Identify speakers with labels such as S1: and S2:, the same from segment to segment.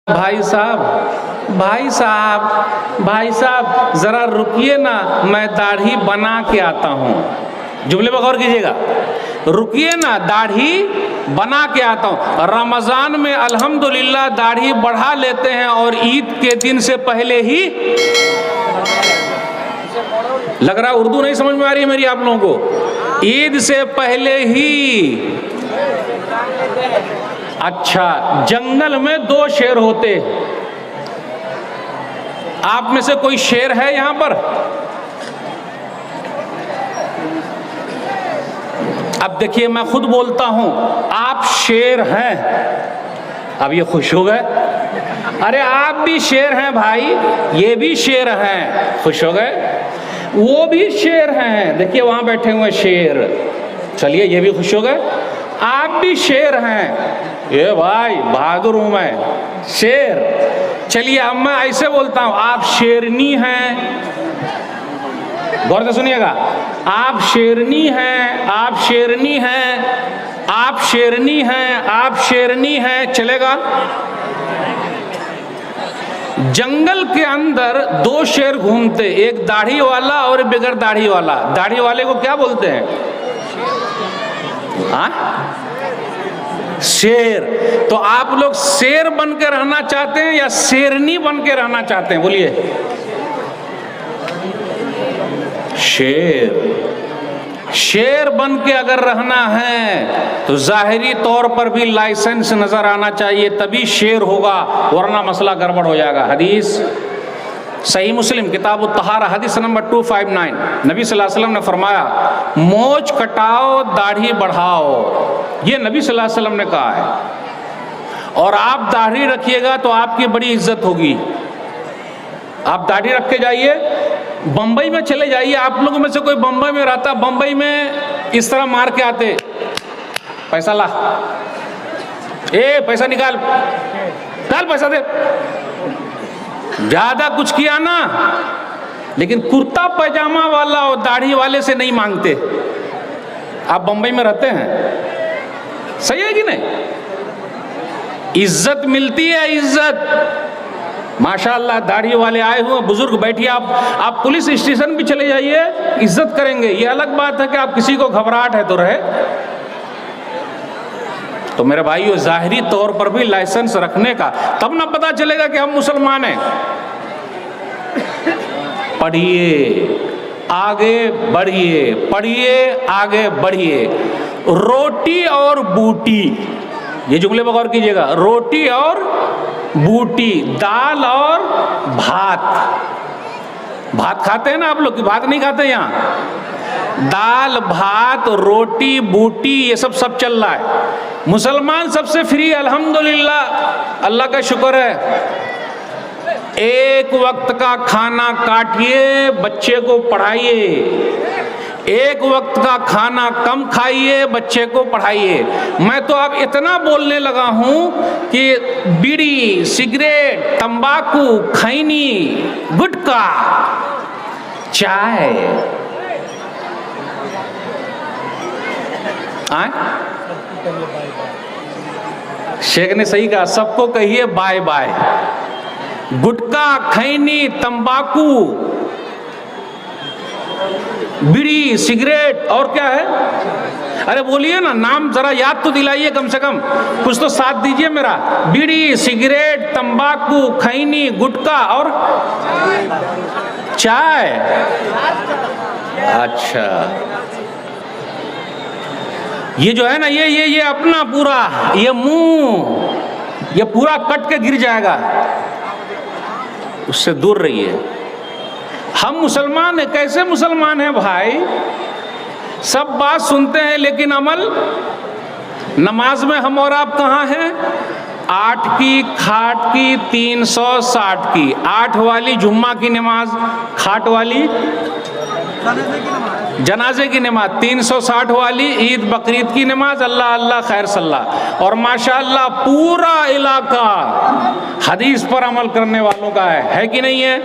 S1: भाई साहब जरा रुकिए ना, मैं दाढ़ी बना के आता हूँ। जुमले पर गौर कीजिएगा, रुकिए ना दाढ़ी बना के आता हूँ। रमजान में अल्हम्दुलिल्लाह दाढ़ी बढ़ा लेते हैं और ईद के दिन से पहले ही, लग रहा उर्दू नहीं समझ में आ रही है मेरी आप लोगों को, ईद से पहले ही। अच्छा, जंगल में दो शेर होते, आप में से कोई शेर है यहां पर? अब देखिए मैं खुद बोलता हूं, आप शेर हैं। अब ये खुश हो गए, अरे आप भी शेर हैं भाई, ये भी शेर हैं, खुश हो गए। वो भी शेर हैं, देखिए वहां बैठे हुए शेर, चलिए ये भी खुश हो गए। आप भी शेर हैं, ये भाई बहादुर हूं मैं, शेर। चलिए अब मैं ऐसे बोलता हूं, आप शेरनी हैं। गौर से सुनिएगा, आप शेरनी हैं, आप शेरनी हैं, आप शेरनी हैं, आप शेरनी हैं, चलेगा? जंगल के अंदर दो शेर घूमते, एक दाढ़ी वाला और एक बगैर दाढ़ी वाला। दाढ़ी वाले को क्या बोलते हैं? हाँ, शेर। तो आप लोग शेर बन के रहना चाहते हैं या शेरनी बन के रहना चाहते हैं? बोलिए। शेर बन के अगर रहना है तो जाहिरी तौर पर भी लाइसेंस नजर आना चाहिए, तभी शेर होगा, वरना मसला गड़बड़ हो जाएगा। हदीस सही मुस्लिम किताब तहारा हदीस नंबर 259, नबी सल्लल्लाहु अलैहि वसल्लम ने फरमाया, मोछ कटाओ दाढ़ी बढ़ाओ। ये नबी सल्लल्लाहु अलैहि वसल्लम ने कहा है। और आप दाढ़ी रखिएगा तो आपकी बड़ी इज्जत होगी। आप दाढ़ी रख के जाइए, बंबई में चले जाइए, आप लोगों में से कोई बंबई में रहता, बंबई में इस तरह मार के आते, पैसा ला, ए पैसा निकाल, डाल पैसा दे। ज्यादा कुछ किया ना, लेकिन कुर्ता पैजामा वाला और दाढ़ी वाले से नहीं मांगते। आप बंबई में रहते हैं, सही है कि नहीं? इज्जत मिलती है, इज्जत। माशाअल्लाह दाढ़ी वाले आए हुए बुजुर्ग बैठिए, आप पुलिस स्टेशन भी चले जाइए, इज्जत करेंगे। ये अलग बात है कि आप किसी को घबराहट है तो रहे। तो मेरे भाइयों, जाहिरी तौर पर भी लाइसेंस रखने का, तब ना पता चलेगा कि हम मुसलमान हैं। पढ़िए, आगे बढ़िए, पढ़िए, आगे बढ़िए। रोटी और बूटी, ये जुमले पर गौर कीजिएगा, रोटी और बूटी, दाल और भात। भात खाते हैं ना आप लोग, की भात नहीं खाते यहाँ? दाल, भात, रोटी, बूटी, ये सब चल रहा है। मुसलमान सबसे फ्री, अल्हम्दुलिल्लाह, अल्लाह का शुक्र है। एक वक्त का खाना काटिए, बच्चे को पढ़ाइए। एक वक्त का खाना कम खाइए, बच्चे को पढ़ाइए। मैं तो अब इतना बोलने लगा हूं कि बीड़ी, सिगरेट, तंबाकू, खैनी, गुटखा, चाय, शेख ने सही कहा, सबको कहिए बाय बाय। गुटखा, खैनी, तंबाकू, बीड़ी, सिगरेट और क्या है? अरे बोलिए ना, नाम जरा याद तो दिलाइए, कम से कम कुछ तो साथ दीजिए मेरा। बीड़ी, सिगरेट, तंबाकू, खैनी, गुटखा और चाय। अच्छा, ये जो है ना, ये अपना पूरा, ये मुंह, ये पूरा कट के गिर जाएगा, उससे दूर रहिए। हम मुसलमान हैं, कैसे मुसलमान हैं भाई? सब बात सुनते हैं लेकिन अमल, नमाज में हम और आप कहाँ हैं? 8 की, खाट की, 360 की। 8 वाली जुम्मा की नमाज, खाट वाली जनाजे की नमाज, 360 वाली ईद बकरीद की नमाज, अल्लाह अल्लाह खैर सल्लाह। और माशाअल्लाह पूरा इलाका हदीस पर अमल करने वालों का है कि नहीं है?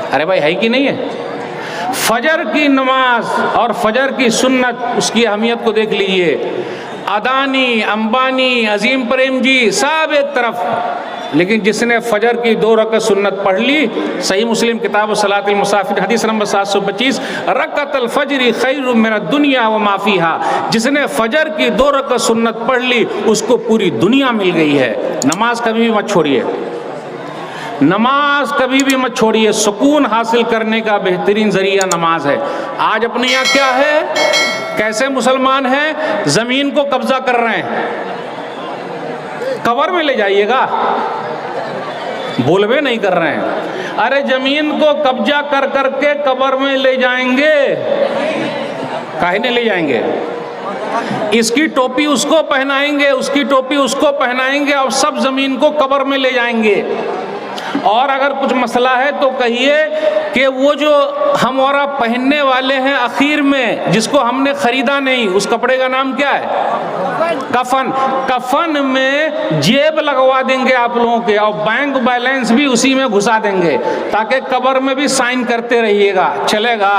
S1: अरे भाई, है कि नहीं है? फजर की नमाज और फजर की सुन्नत, उसकी अहमियत को देख लीजिए। अदानी, अंबानी, अजीम प्रेम जी सब एक तरफ। लेकिन जिसने फजर की 2 रकअत सुन्नत पढ़ ली, सही मुस्लिम किताब सलातिल मुसाफिर हदीस नंबर 725, रकअतल फजरी खैरुम मिनद दुनिया व मा फीहा, जिसने फजर की 2 रकअत सुन्नत पढ़ ली उसको पूरी दुनिया मिल गई है। नमाज कभी भी मत छोड़िए, नमाज कभी भी मत छोड़िए। सुकून हासिल करने का बेहतरीन जरिया नमाज है। आज अपने यहाँ क्या है, कैसे मुसलमान हैं, जमीन को कब्जा कर रहे हैं। कब्र में ले जाइएगा, बोलवे नहीं कर रहे हैं। अरे जमीन को कब्जा कर करके कब्र में ले जाएंगे, काहे नहीं ले जाएंगे? इसकी टोपी उसको पहनाएंगे, उसकी टोपी उसको पहनाएंगे और सब जमीन को कब्र में ले जाएंगे। और अगर कुछ मसला है तो कहिए कि वो जो हम और आप पहनने वाले हैं आखिर में, जिसको हमने खरीदा नहीं, उस कपड़े का नाम क्या है? कफन। कफन में जेब लगवा देंगे आप लोगों के और बैंक बैलेंस भी उसी में घुसा देंगे ताकि कब्र में भी साइन करते रहिएगा। चलेगा?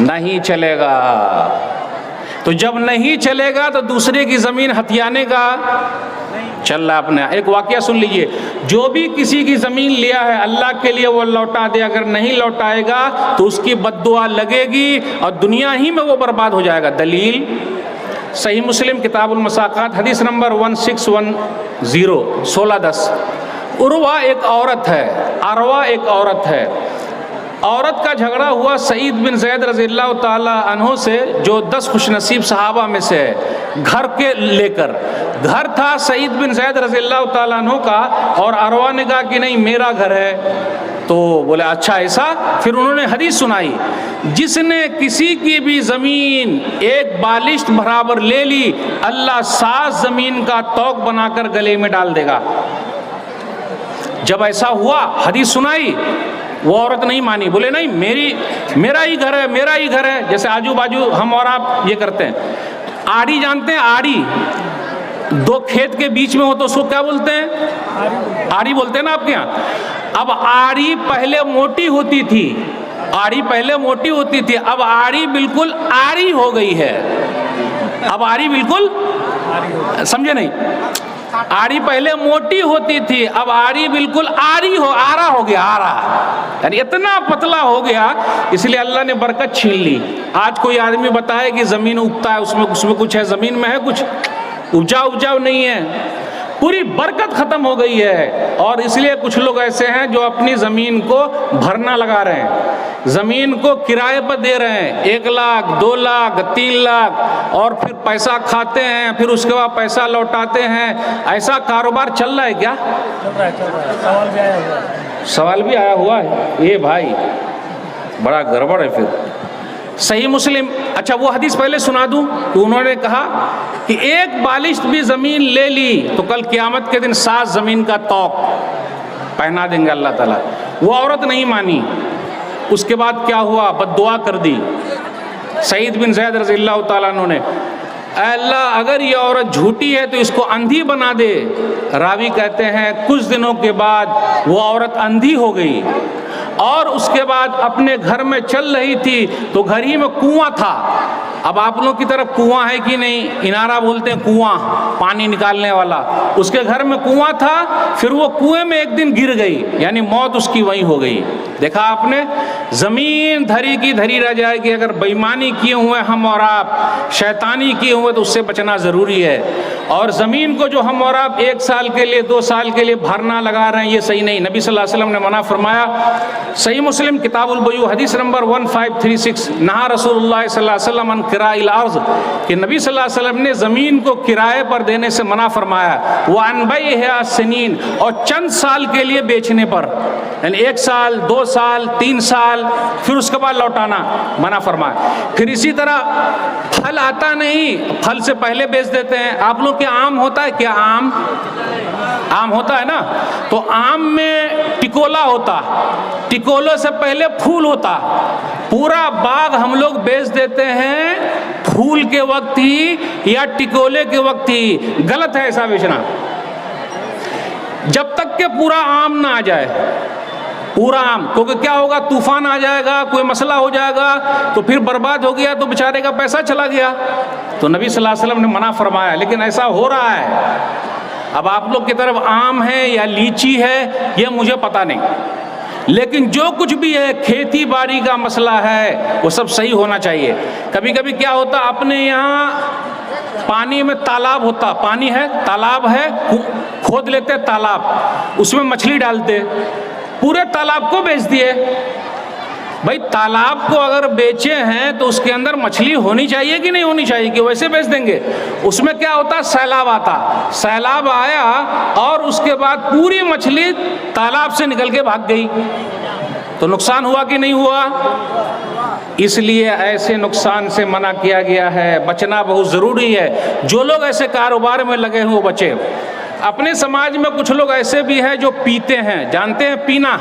S1: नहीं चलेगा। तो जब नहीं चलेगा तो दूसरे की जमीन हथियाने का चल रहा अपने। एक वाकया सुन लीजिए, जो भी किसी की जमीन लिया है अल्लाह के लिए वो लौटा दे, अगर नहीं लौटाएगा तो उसकी बद्दुआ लगेगी और दुनिया ही में वो बर्बाद हो जाएगा। दलील सही मुस्लिम किताबुल मसाकात हदीस नंबर 1610 1610। उर्वा एक औरत है, अरवा एक औरत है। औरत का झगड़ा हुआ सईद बिन ज़ैद रज़ियल्लाहु ताला अन्हु से, जो 10 खुशनसीब सहाबा में से है। घर के लेकर घर था सईद बिन ज़ैद रज़ियल्लाहु ताला अन्हु का, और अरवा ने कहा कि नहीं मेरा घर है। तो बोले अच्छा ऐसा। फिर उन्होंने हदीस सुनाई, जिसने किसी की भी ज़मीन एक बालिश्त बराबर ले ली, अल्लाह 7 ज़मीन का तौक बनाकर गले में डाल देगा। जब ऐसा हुआ हदीस सुनाई, वो औरत नहीं मानी, बोले नहीं मेरा ही घर है, मेरा ही घर है। जैसे आजू बाजू हम और आप ये करते हैं। आड़ी जानते हैं? आड़ी 2 खेत के बीच में हो तो उसको क्या बोलते हैं? आड़ी बोलते हैं ना आपके यहाँ। अब आड़ी पहले मोटी होती थी, आड़ी पहले मोटी होती थी, अब आड़ी बिल्कुल आड़ी हो गई है। अब आड़ी बिल्कुल, समझे नहीं? आड़ी पहले मोटी होती थी, अब आड़ी बिल्कुल आरा हो गया, आरा, यानी इतना पतला हो गया। इसलिए अल्लाह ने बरकत छीन ली। आज कोई आदमी बताए कि जमीन उगता है, उसमें कुछ है, जमीन में है कुछ, उपजाऊ नहीं है, पूरी बरकत खत्म हो गई है। और इसलिए कुछ लोग ऐसे हैं जो अपनी जमीन को भरना लगा रहे हैं, जमीन को किराए पर दे रहे हैं, 1 लाख 2 लाख 3 लाख, और फिर पैसा खाते हैं, फिर उसके बाद पैसा लौटाते हैं। ऐसा कारोबार चल रहा है क्या? सवाल भी आया हुआ है। ये भाई बड़ा गड़बड़ है। फिर सही मुस्लिम, अच्छा वो हदीस पहले सुना दूं। तो उन्होंने कहा कि एक बालिश्त भी ज़मीन ले ली तो कल क़यामत के दिन 7 ज़मीन का तौक पहना देंगे अल्लाह ताला। वो औरत नहीं मानी। उसके बाद क्या हुआ? बद्दुआ कर दी। सईद बिन ज़ैद रज़ियल्लाहु ताला अन्हु ने, अल्लाह अगर ये औरत झूठी है तो इसको अंधी बना दे। रावी कहते हैं कुछ दिनों के बाद वो औरत अंधी हो गई, और उसके बाद अपने घर में चल रही थी तो घर ही में कुआं था। अब आप लोगों की तरफ कुआं है कि नहीं? इनारा बोलते हैं, कुआं पानी निकालने वाला। उसके घर में कुआं था, फिर वो कुएं में एक दिन गिर गई, यानी मौत उसकी वहीं हो गई। देखा आपने, जमीन धरी की धरी रह जाएगी। अगर बेईमानी किए हुए हम और आप, शैतानी किए हुए, तो उससे बचना ज़रूरी है। और ज़मीन को जो हम और आप 1 साल के लिए 2 साल के लिए भरना लगा रहे हैं, ये सही नहीं। नबी सल्लल्लाहु अलैहि वसल्लम ने मना फरमाया। सही मुस्लिम किताबुल बुयू हदीस नंबर 1536, नहा रसूलुल्लाह सल्लल्लाहु अलैहि वसल्लम अन किराइल अर्ज़, कि नबी सल्लल्लाहु अलैहि वसल्लम ने ज़मीन को किराए पर देने से मना फरमाया। व अन बैइहा सनीन, और चंद साल के लिए बेचने पर, यानी 1 साल 2 साल 3 साल, फिर उसके बाद लौटाना मना फरमाया। फिर इसी तरह फल आता नहीं, फल से पहले बेच देते हैं। आप लोग के आम होता है क्या? आम होता है ना, तो आम में टिकोला होता, टिकोलों से पहले फूल होता। पूरा बाग हम लोग बेच देते हैं फूल के वक्त ही या टिकोले के वक्त ही। गलत है ऐसा बेचना, जब तक के पूरा आम ना आ जाए। पूरा आम, क्योंकि क्या होगा, तूफान आ जाएगा, कोई मसला हो जाएगा तो फिर बर्बाद हो गया तो बेचारे का पैसा चला गया। तो नबी सल्लल्लाहु अलैहि वसल्लम ने मना फरमाया, लेकिन ऐसा हो रहा है। अब आप लोग की तरफ आम है या लीची है ये मुझे पता नहीं, लेकिन जो कुछ भी है खेती बाड़ी का मसला है वो सब सही होना चाहिए। कभी कभी क्या होता, अपने यहाँ पानी में तालाब होता, पानी है तालाब है, खोद लेते तालाब, उसमें मछली डालते, पूरे तालाब को बेच दिए। भाई तालाब को अगर बेचे हैं तो उसके अंदर मछली होनी चाहिए कि नहीं होनी चाहिए, कि वैसे बेच देंगे? उसमें क्या होता, सैलाब आता, सैलाब आया और उसके बाद पूरी मछली तालाब से निकल के भाग गई, तो नुकसान हुआ कि नहीं हुआ? इसलिए ऐसे नुकसान से मना किया गया है, बचना बहुत ज़रूरी है। जो लोग ऐसे कारोबार में लगे हैं वो बचे। अपने समाज में कुछ लोग ऐसे भी हैं जो पीते हैं, जानते हैं पीना।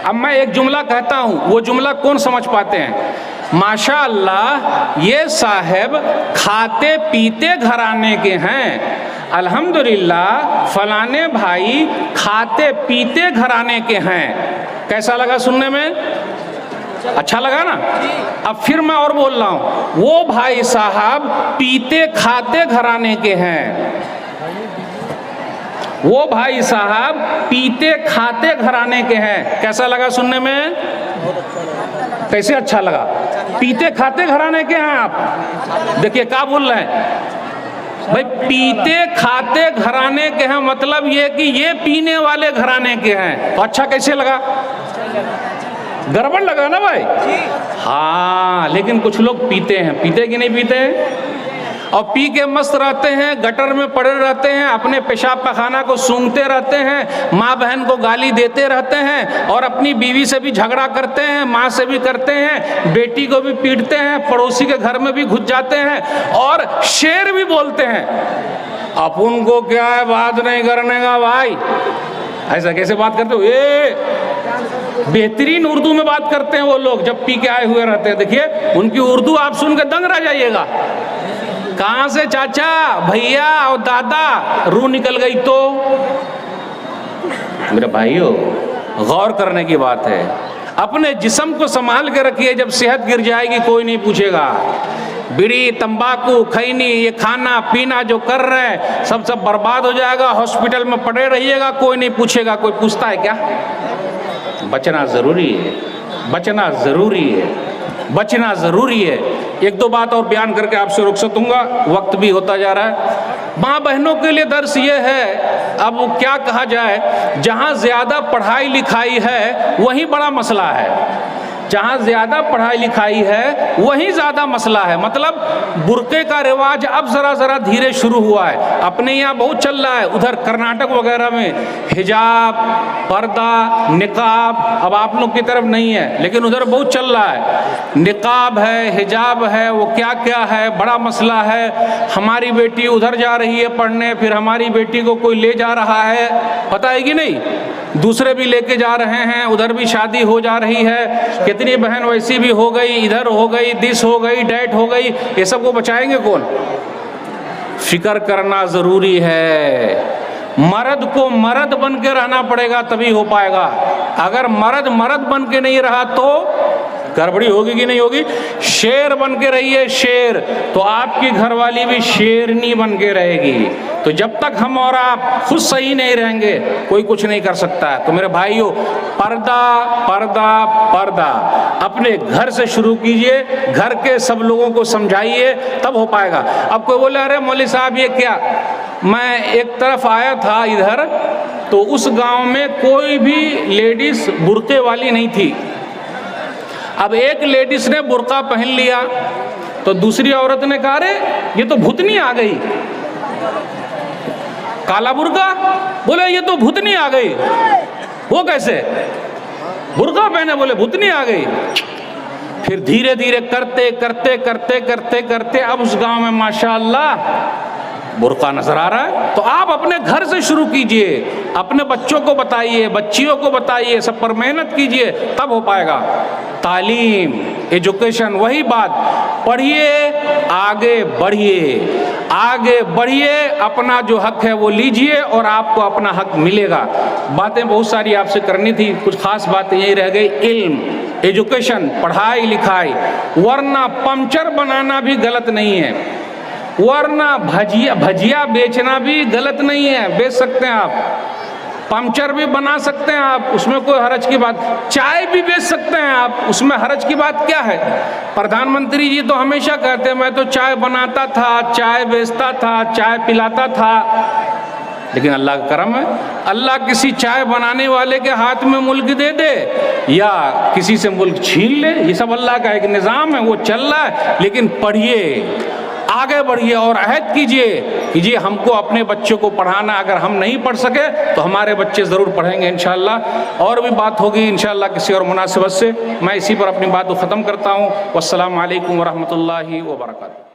S1: अब मैं एक जुमला कहता हूँ, वो जुमला कौन समझ पाते हैं? माशाअल्लाह ये साहब खाते पीते घराने के हैं, अल्हम्दुलिल्लाह फलाने भाई खाते पीते घराने के हैं। कैसा लगा सुनने में? अच्छा लगा ना? अब फिर मैं और बोल रहा हूँ, वो भाई साहब पीते खाते घराने के हैं, वो भाई साहब पीते खाते घराने के हैं। कैसा लगा सुनने में? कैसे अच्छा लगा? पीते खाते घराने के हैं आप। देखिए क्या बोल रहे हैं भाई, पीते खाते घराने के हैं, मतलब ये कि ये पीने वाले घराने के हैं। तो अच्छा कैसे लगा? गड़बड़ लगा ना भाई? हाँ, लेकिन कुछ लोग पीते हैं, पीते कि नहीं पीते हैं? और पी के मस्त रहते हैं, गटर में पड़े रहते हैं, अपने पेशाब पखाना को सूंघते रहते हैं, माँ बहन को गाली देते रहते हैं, और अपनी बीवी से भी झगड़ा करते हैं, माँ से भी करते हैं, बेटी को भी पीटते हैं, पड़ोसी के घर में भी घुस जाते हैं, और शेर भी बोलते हैं। अपन को क्या है बात नहीं करने का भाई, ऐसा कैसे बात करते हो? ये बेहतरीन उर्दू में बात करते हैं वो लोग जब पी के आए हुए रहते हैं। देखिए उनकी उर्दू आप सुन के दंग रह जाइएगा। कहाँ से चाचा, भैया और दादा, रूह निकल गई। तो मेरे भाइयों, गौर करने की बात है, अपने जिस्म को संभाल के रखिए, जब सेहत गिर जाएगी कोई नहीं पूछेगा। बीड़ी तंबाकू खैनी ये खाना पीना जो कर रहे हैं सब बर्बाद हो जाएगा, हॉस्पिटल में पड़े रहिएगा, कोई नहीं पूछेगा। कोई पूछता है क्या? बचना ज़रूरी है, बचना ज़रूरी है, बचना ज़रूरी है। एक दो बात और बयान करके आपसे रुखसत दूंगा, वक्त भी होता जा रहा है। माँ बहनों के लिए दर्स ये है, अब क्या कहा जाए, जहाँ ज़्यादा पढ़ाई लिखाई है वहीं बड़ा मसला है, जहाँ ज़्यादा पढ़ाई लिखाई है वहीं ज़्यादा मसला है। मतलब बुर्के का रिवाज अब ज़रा धीरे शुरू हुआ है, अपने यहाँ बहुत चल रहा है, उधर कर्नाटक वगैरह में हिजाब पर्दा निकाब, अब आप लोग की तरफ नहीं है लेकिन उधर बहुत चल रहा है। निकाब है, हिजाब है, वो क्या क्या है, बड़ा मसला है। हमारी बेटी उधर जा रही है पढ़ने, फिर हमारी बेटी को कोई ले जा रहा है, पता है कि नहीं? दूसरे भी लेके जा रहे हैं, उधर भी शादी हो जा रही है, कितनी बहन वैसी भी हो गई, इधर हो गई, दिस हो गई, डैट हो गई। ये सब को बचाएंगे कौन? फिक्र करना ज़रूरी है। मर्द को मर्द बन के रहना पड़ेगा तभी हो पाएगा। अगर मर्द बन के नहीं रहा तो गड़बड़ी होगी कि नहीं होगी? शेर बन के रहिए, शेर, तो आपकी घरवाली भी शेरनी बन के रहेगी। तो जब तक हम और आप खुद सही नहीं रहेंगे कोई कुछ नहीं कर सकता है। तो मेरे भाइयों, पर्दा पर्दा पर्दा अपने घर से शुरू कीजिए, घर के सब लोगों को समझाइए, तब हो पाएगा। अब कोई बोले अरे मौलवी साहब ये क्या? मैं एक तरफ आया था इधर, तो उस गांव में कोई भी लेडीज बुर्के वाली नहीं थी। अब एक लेडीज ने बुर्का पहन लिया तो दूसरी औरत ने कहा अरे ये तो भूतनी आ गई, काला बुर्का, बोले ये तो भूतनी आ गई। वो कैसे? बुर्का पहने, बोले भूतनी आ गई। फिर धीरे धीरे करते करते करते करते करते अब उस गांव में माशाअल्लाह बुर्का नजर आ रहा है। तो आप अपने घर से शुरू कीजिए, अपने बच्चों को बताइए, बच्चियों को बताइए, सब पर मेहनत कीजिए, तब हो पाएगा। तालीम, एजुकेशन, वही बात पढ़िए, आगे बढ़िए, आगे बढ़िए, अपना जो हक है वो लीजिए और आपको अपना हक मिलेगा। बातें बहुत सारी आपसे करनी थी, कुछ खास बातें यही रह गई। इल्म, एजुकेशन, पढ़ाई लिखाई, वरना पंचर बनाना भी गलत नहीं है, वरना भजिया बेचना भी गलत नहीं है, बेच सकते हैं आप, पंचर भी बना सकते हैं आप, उसमें कोई हरज की बात, चाय भी बेच सकते हैं आप, उसमें हरज की बात क्या है। प्रधानमंत्री जी तो हमेशा कहते हैं मैं तो चाय बनाता था, चाय बेचता था, चाय पिलाता था, लेकिन अल्लाह का करम है, अल्लाह किसी चाय बनाने वाले के हाथ में मुल्क दे दे या किसी से मुल्क छीन ले, ये सब अल्लाह का एक निज़ाम है, वो चल रहा है। लेकिन पढ़िए, आगे बढ़िए और अहद कीजिए हमको अपने बच्चों को पढ़ाना, अगर हम नहीं पढ़ सके तो हमारे बच्चे ज़रूर पढ़ेंगे इंशाअल्लाह। और भी बात होगी इंशाअल्लाह किसी और मुनासिबत से। मैं इसी पर अपनी बात को ख़त्म करता हूँ। वस्सलामु अलैकुम वरहमतुल्लाहि वबरकातुहू।